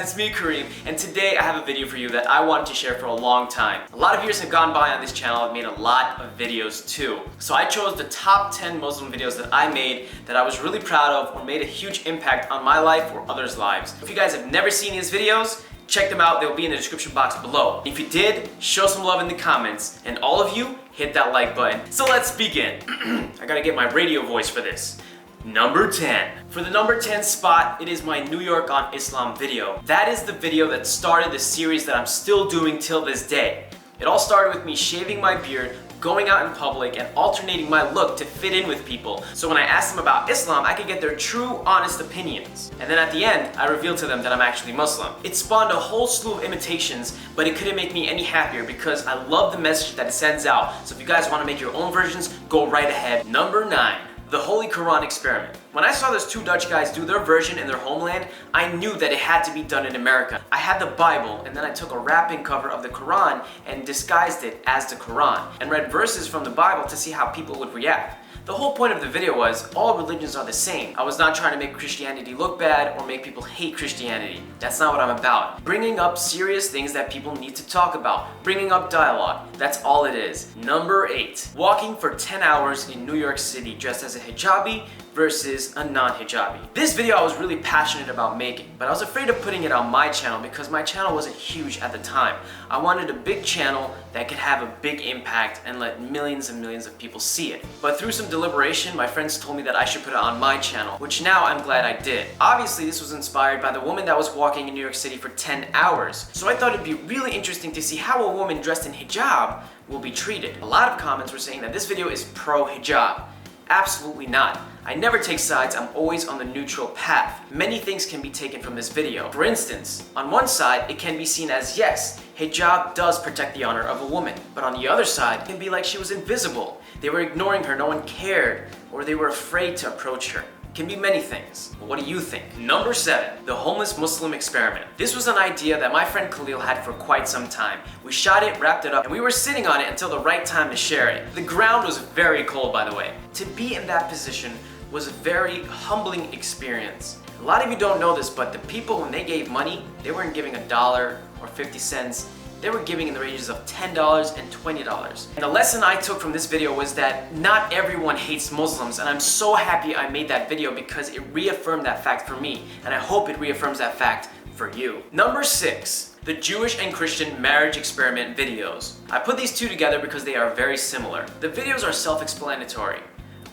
it's me Karim, and today I have a video for you that I wanted to share for a long time. A lot of years have gone by on this channel. I've made a lot of videos too. So I chose the top 10 Muslim videos that I made that I was really proud of or made a huge impact on my life or others' lives. If you guys have never seen these videos, check them out. They'll be in the description box below. If you did, show some love in the comments, and all of you, hit that like button. So let's begin. I gotta get my radio voice for this. Number 10. For the number 10 spot, it is my New York on Islam video. That is the video that started the series that I'm still doing till this day. It all started with me shaving my beard, going out in public, and alternating my look to fit in with people. So when I asked them about Islam, I could get their true, honest opinions. And then at the end, I revealed to them that I'm actually Muslim. It spawned a whole slew of imitations, but it couldn't make me any happier because I love the message that it sends out. So if you guys want to make your own versions, go right ahead. Number 9. The Holy Quran Experiment. When I saw those two Dutch guys do their version in their homeland, I knew that it had to be done in America. I had the Bible, and then I took a wrapping cover of the Quran and disguised it as the Quran, and read verses from the Bible to see how people would react. The whole point of the video was, all religions are the same. I was not trying to make Christianity look bad or make people hate Christianity. That's not what I'm about. Bringing up serious things that people need to talk about. Bringing up dialogue. That's all it is. Number 8. Walking for 10 hours in New York City dressed as a hijabi versus a non-hijabi. This video I was really passionate about making, but I was afraid of putting it on my channel because my channel wasn't huge at the time. I wanted a big channel that could have a big impact and let millions and millions of people see it. But through some deliberation, my friends told me that I should put it on my channel, which now I'm glad I did. Obviously, this was inspired by the woman that was walking in New York City for 10 hours. So I thought it'd be really interesting to see how a woman dressed in hijab will be treated. A lot of comments were saying that this video is pro-hijab. Absolutely not. I never take sides, I'm always on the neutral path. Many things can be taken from this video. For instance, on one side, it can be seen as yes, hijab does protect the honor of a woman. But on the other side, it can be like she was invisible. They were ignoring her, no one cared, or they were afraid to approach her. It can be many things. But what do you think? Number 7, the homeless Muslim experiment. This was an idea that my friend Khalil had for quite some time. We shot it, wrapped it up, and we were sitting on it until the right time to share it. The ground was very cold, by the way. To be in that position was a very humbling experience. A lot of you don't know this, but the people, when they gave money, they weren't giving $1 or 50 cents. They were giving in the ranges of $10 and $20. And the lesson I took from this video was that not everyone hates Muslims, and I'm so happy I made that video because it reaffirmed that fact for me, and I hope it reaffirms that fact for you. Number 6. The Jewish and Christian marriage experiment videos. I put these two together because they are very similar. The videos are self-explanatory.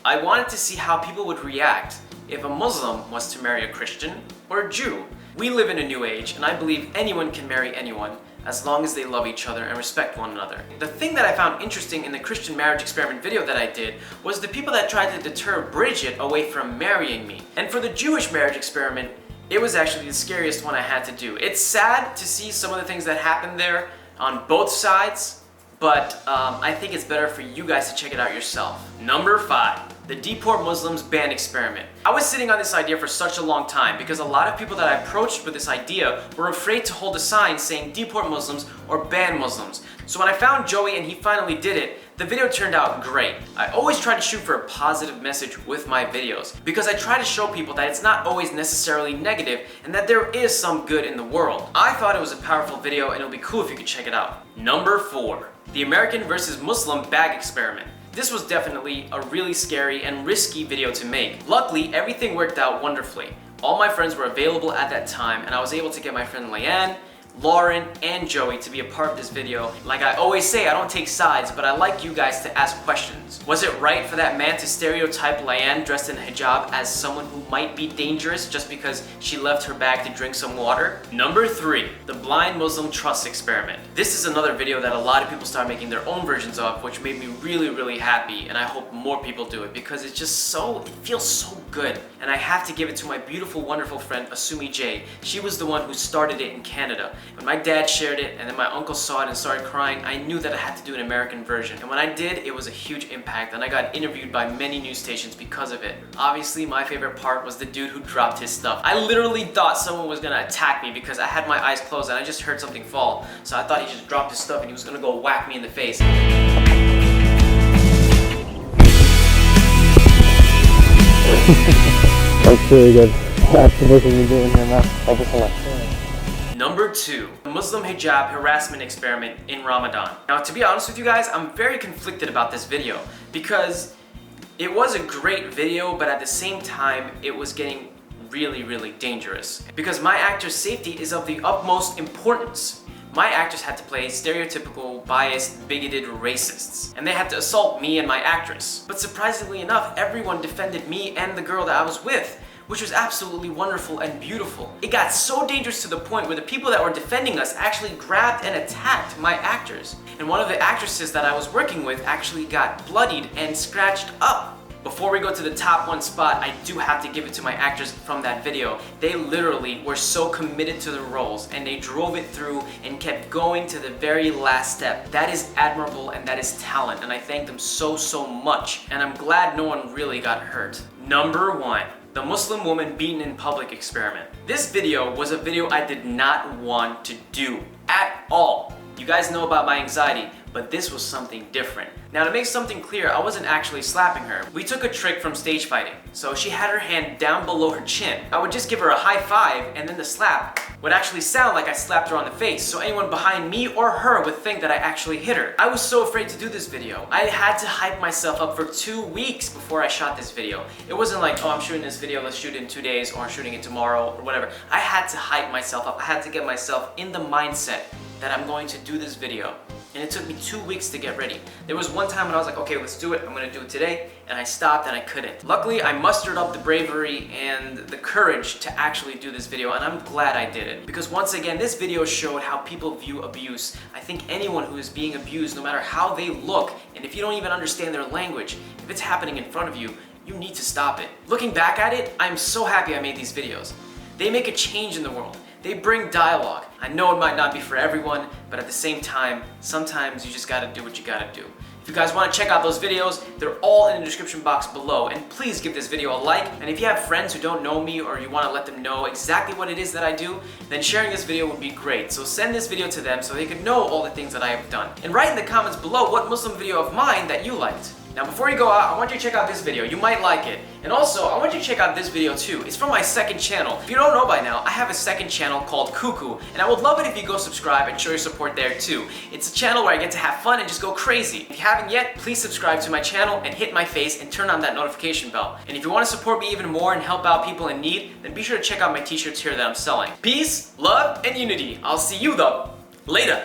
I wanted to see how people would react if a Muslim was to marry a Christian or a Jew. We live in a new age, and I believe anyone can marry anyone as long as they love each other and respect one another. The thing that I found interesting in the Christian marriage experiment video that I did was the people that tried to deter Bridget away from marrying me. And for the Jewish marriage experiment, it was actually the scariest one I had to do. It's sad to see some of the things that happened there on both sides, but I think it's better for you guys to check it out yourself. Number 5. The Deport Muslims ban experiment. I was sitting on this idea for such a long time because a lot of people that I approached with this idea were afraid to hold a sign saying deport Muslims or ban Muslims. So when I found Joey and he finally did it, the video turned out great. I always try to shoot for a positive message with my videos because I try to show people that it's not always necessarily negative and that there is some good in the world. I thought it was a powerful video and it'll be cool if you could check it out. Number 4. The American versus Muslim bag experiment. This was definitely a really scary and risky video to make. Luckily, everything worked out wonderfully. All my friends were available at that time, and I was able to get my friend Leanne, Lauren, and Joey to be a part of this video. Like I always say, I don't take sides, but I like you guys to ask questions. Was it right for that man to stereotype Leanne dressed in a hijab as someone who might be dangerous just because she left her bag to drink some water? Number 3, the blind Muslim trust experiment. This is another video that a lot of people start making their own versions of, which made me really happy, and I hope more people do it because it's just it feels so good. And I have to give it to my beautiful, wonderful friend Asumi J. She was the one who started it in Canada. When my dad shared it and then my uncle saw it and started crying, I knew that I had to do an American version. And when I did, it was a huge impact, and I got interviewed by many news stations because of it. Obviously, my favorite part was the dude who dropped his stuff. I literally thought someone was gonna attack me because I had my eyes closed and I just heard something fall. So I thought he just dropped his stuff and he was gonna go whack me in the face. That's really good. That's the work you're doing here, man. Thank you so much. Number 2, the Muslim hijab harassment experiment in Ramadan. Now, to be honest with you guys, I'm very conflicted about this video because it was a great video, but at the same time, it was getting really dangerous. Because my actor's safety is of the utmost importance. My actors had to play stereotypical, biased, bigoted racists. And they had to assault me and my actress. But surprisingly enough, everyone defended me and the girl that I was with, which was absolutely wonderful and beautiful. It got so dangerous to the point where the people that were defending us actually grabbed and attacked my actors. And one of the actresses that I was working with actually got bloodied and scratched up. Before we go to the top 1 spot, I do have to give it to my actors from that video. They literally were so committed to the roles and they drove it through and kept going to the very last step. That is admirable and that is talent, and I thank them so much. And I'm glad no one really got hurt. Number 1. The Muslim woman beaten in public experiment. This video was a video I did not want to do at all. You guys know about my anxiety, but this was something different. Now, to make something clear, I wasn't actually slapping her. We took a trick from stage fighting. So she had her hand down below her chin. I would just give her a high five, and then the slap would actually sound like I slapped her on the face, so anyone behind me or her would think that I actually hit her. I was so afraid to do this video. I had to hype myself up for 2 weeks before I shot this video. It wasn't like, oh, I'm shooting this video, let's shoot it in 2 days, or I'm shooting it tomorrow, or whatever. I had to hype myself up. I had to get myself in the mindset that I'm going to do this video. And it took me 2 weeks to get ready. There was one time when I was like, okay, let's do it. I'm gonna do it today. And I stopped and I couldn't. Luckily, I mustered up the bravery and the courage to actually do this video, and I'm glad I did it. Because once again, this video showed how people view abuse. I think anyone who is being abused, no matter how they look, and if you don't even understand their language, if it's happening in front of you, you need to stop it. Looking back at it, I'm so happy I made these videos. They make a change in the world. They bring dialogue. I know it might not be for everyone, but at the same time, sometimes you just gotta do what you gotta do. If you guys wanna check out those videos, they're all in the description box below, and please give this video a like. And if you have friends who don't know me or you wanna let them know exactly what it is that I do, then sharing this video would be great. So send this video to them so they could know all the things that I have done. And write in the comments below what Muslim video of mine that you liked. Now before you go out, I want you to check out this video. You might like it. And also, I want you to check out this video too. It's from my second channel. If you don't know by now, I have a second channel called Cuckoo, and I would love it if you go subscribe and show your support there too. It's a channel where I get to have fun and just go crazy. If you haven't yet, please subscribe to my channel and hit my face and turn on that notification bell. And if you want to support me even more and help out people in need, then be sure to check out my t-shirts here that I'm selling. Peace, love, and unity. I'll see you though. Later.